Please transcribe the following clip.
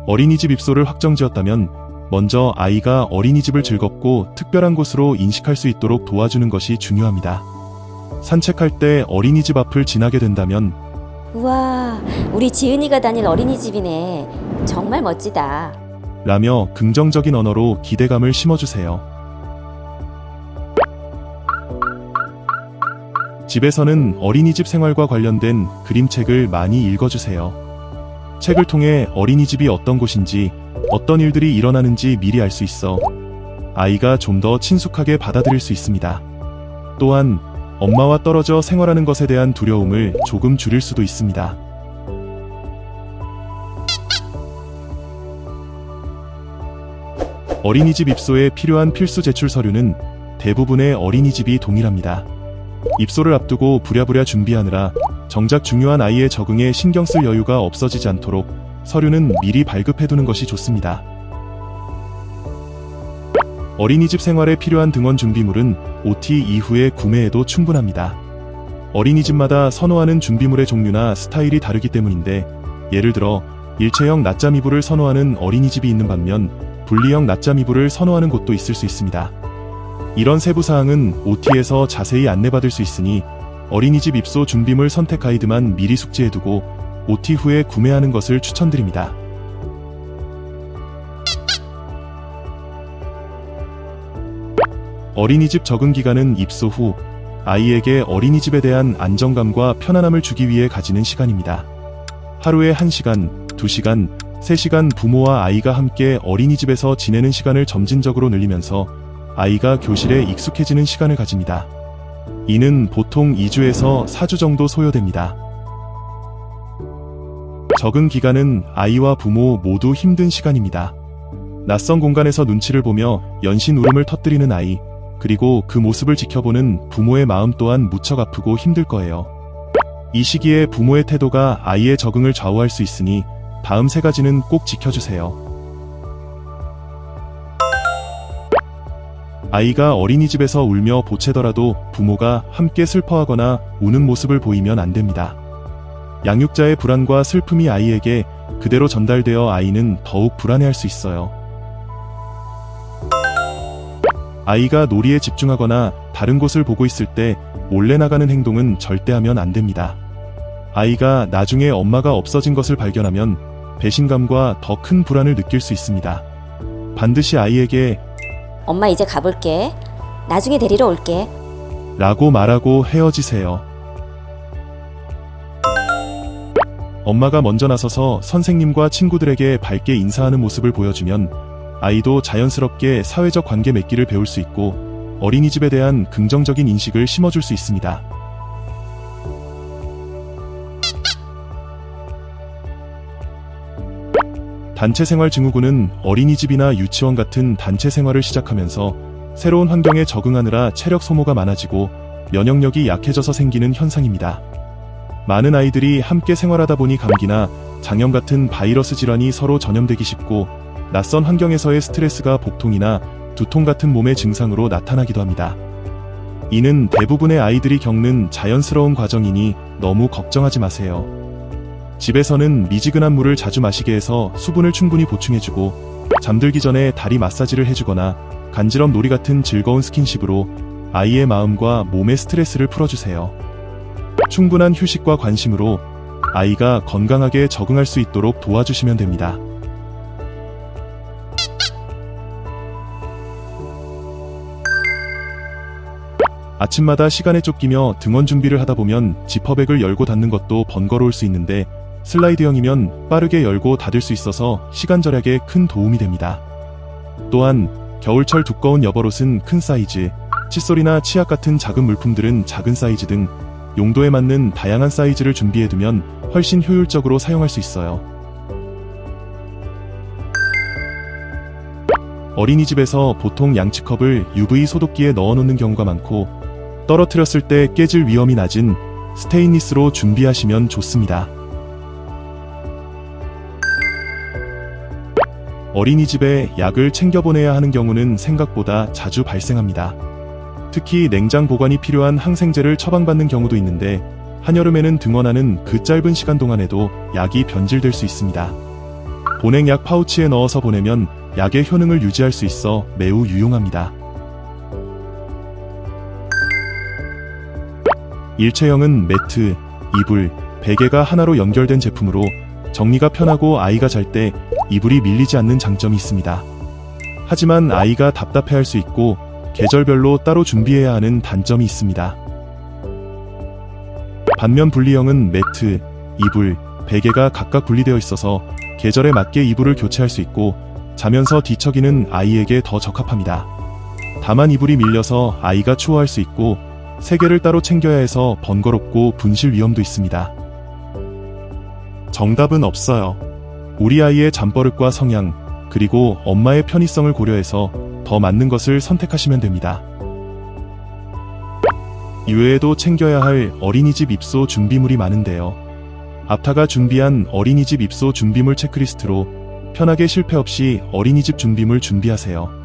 어린이집 입소를 확정지었다면 먼저 아이가 어린이집을 즐겁고 특별한 곳으로 인식할 수 있도록 도와주는 것이 중요합니다. 산책할 때 어린이집 앞을 지나게 된다면 우와, 우리 지은이가 다닐 어린이집이네. 정말 멋지다. 라며 긍정적인 언어로 기대감을 심어주세요. 집에서는 어린이집 생활과 관련된 그림책을 많이 읽어주세요. 책을 통해 어린이집이 어떤 곳인지, 어떤 일들이 일어나는지 미리 알 수 있어 아이가 좀 더 친숙하게 받아들일 수 있습니다. 또한 엄마와 떨어져 생활하는 것에 대한 두려움을 조금 줄일 수도 있습니다. 어린이집 입소에 필요한 필수 제출 서류는 대부분의 어린이집이 동일합니다. 입소를 앞두고 부랴부랴 준비하느라 정작 중요한 아이의 적응에 신경 쓸 여유가 없어지지 않도록 서류는 미리 발급해두는 것이 좋습니다. 어린이집 생활에 필요한 등원 준비물은 OT 이후에 구매해도 충분합니다. 어린이집마다 선호하는 준비물의 종류나 스타일이 다르기 때문인데, 예를 들어 일체형 낮잠 이불을 선호하는 어린이집이 있는 반면 분리형 낮잠 이불을 선호하는 곳도 있을 수 있습니다. 이런 세부사항은 OT에서 자세히 안내받을 수 있으니 어린이집 입소 준비물 선택 가이드만 미리 숙지해두고 OT 후에 구매하는 것을 추천드립니다. 어린이집 적응 기간은 입소 후 아이에게 어린이집에 대한 안정감과 편안함을 주기 위해 가지는 시간입니다. 하루에 1시간, 2시간, 3시간 부모와 아이가 함께 어린이집에서 지내는 시간을 점진적으로 늘리면서 아이가 교실에 익숙해지는 시간을 가집니다. 이는 보통 2주에서 4주 정도 소요됩니다. 적응 기간은 아이와 부모 모두 힘든 시간입니다. 낯선 공간에서 눈치를 보며 연신 울음을 터뜨리는 아이, 그리고 그 모습을 지켜보는 부모의 마음 또한 무척 아프고 힘들 거예요. 이 시기에 부모의 태도가 아이의 적응을 좌우할 수 있으니 다음 3가지는 꼭 지켜주세요. 아이가 어린이집에서 울며 보채더라도 부모가 함께 슬퍼하거나 우는 모습을 보이면 안 됩니다. 양육자의 불안과 슬픔이 아이에게 그대로 전달되어 아이는 더욱 불안해할 수 있어요. 아이가 놀이에 집중하거나 다른 곳을 보고 있을 때 몰래 나가는 행동은 절대 하면 안 됩니다. 아이가 나중에 엄마가 없어진 것을 발견하면 배신감과 더 큰 불안을 느낄 수 있습니다. 반드시 아이에게 엄마 이제 가볼게. 나중에 데리러 올게. 라고 말하고 헤어지세요. 엄마가 먼저 나서서 선생님과 친구들에게 밝게 인사하는 모습을 보여주면 아이도 자연스럽게 사회적 관계 맺기를 배울 수 있고 어린이집에 대한 긍정적인 인식을 심어줄 수 있습니다. 단체생활 증후군은 어린이집이나 유치원 같은 단체 생활을 시작하면서 새로운 환경에 적응하느라 체력 소모가 많아지고 면역력이 약해져서 생기는 현상입니다. 많은 아이들이 함께 생활하다 보니 감기나 장염 같은 바이러스 질환이 서로 전염되기 쉽고 낯선 환경에서의 스트레스가 복통이나 두통 같은 몸의 증상으로 나타나기도 합니다. 이는 대부분의 아이들이 겪는 자연스러운 과정이니 너무 걱정하지 마세요. 집에서는 미지근한 물을 자주 마시게 해서 수분을 충분히 보충해주고 잠들기 전에 다리 마사지를 해주거나 간지럼 놀이 같은 즐거운 스킨십으로 아이의 마음과 몸의 스트레스를 풀어주세요. 충분한 휴식과 관심으로 아이가 건강하게 적응할 수 있도록 도와주시면 됩니다. 아침마다 시간에 쫓기며 등원 준비를 하다 보면 지퍼백을 열고 닫는 것도 번거로울 수 있는데 슬라이드형이면 빠르게 열고 닫을 수 있어서 시간 절약에 큰 도움이 됩니다. 또한 겨울철 두꺼운 여벌옷은 큰 사이즈, 칫솔이나 치약 같은 작은 물품들은 작은 사이즈 등 용도에 맞는 다양한 사이즈를 준비해두면 훨씬 효율적으로 사용할 수 있어요. 어린이집에서 보통 양치컵을 UV 소독기에 넣어놓는 경우가 많고 떨어뜨렸을 때 깨질 위험이 낮은 스테인리스로 준비하시면 좋습니다. 어린이집에 약을 챙겨보내야 하는 경우는 생각보다 자주 발생합니다. 특히 냉장 보관이 필요한 항생제를 처방받는 경우도 있는데 한여름에는 등원하는 그 짧은 시간 동안에도 약이 변질될 수 있습니다. 보냉약 파우치에 넣어서 보내면 약의 효능을 유지할 수 있어 매우 유용합니다. 일체형은 매트, 이불, 베개가 하나로 연결된 제품으로 정리가 편하고 아이가 잘 때 이불이 밀리지 않는 장점이 있습니다. 하지만 아이가 답답해할 수 있고 계절별로 따로 준비해야 하는 단점이 있습니다. 반면 분리형은 매트, 이불, 베개가 각각 분리되어 있어서 계절에 맞게 이불을 교체할 수 있고 자면서 뒤척이는 아이에게 더 적합합니다. 다만 이불이 밀려서 아이가 추워할 수 있고 세개를 따로 챙겨야 해서 번거롭고 분실 위험도 있습니다. 정답은 없어요. 우리 아이의 잠버릇과 성향, 그리고 엄마의 편의성을 고려해서 더 맞는 것을 선택하시면 됩니다. 이외에도 챙겨야 할 어린이집 입소 준비물이 많은데요. 앞타가 준비한 어린이집 입소 준비물 체크리스트로 편하게 실패 없이 어린이집 준비물 준비하세요.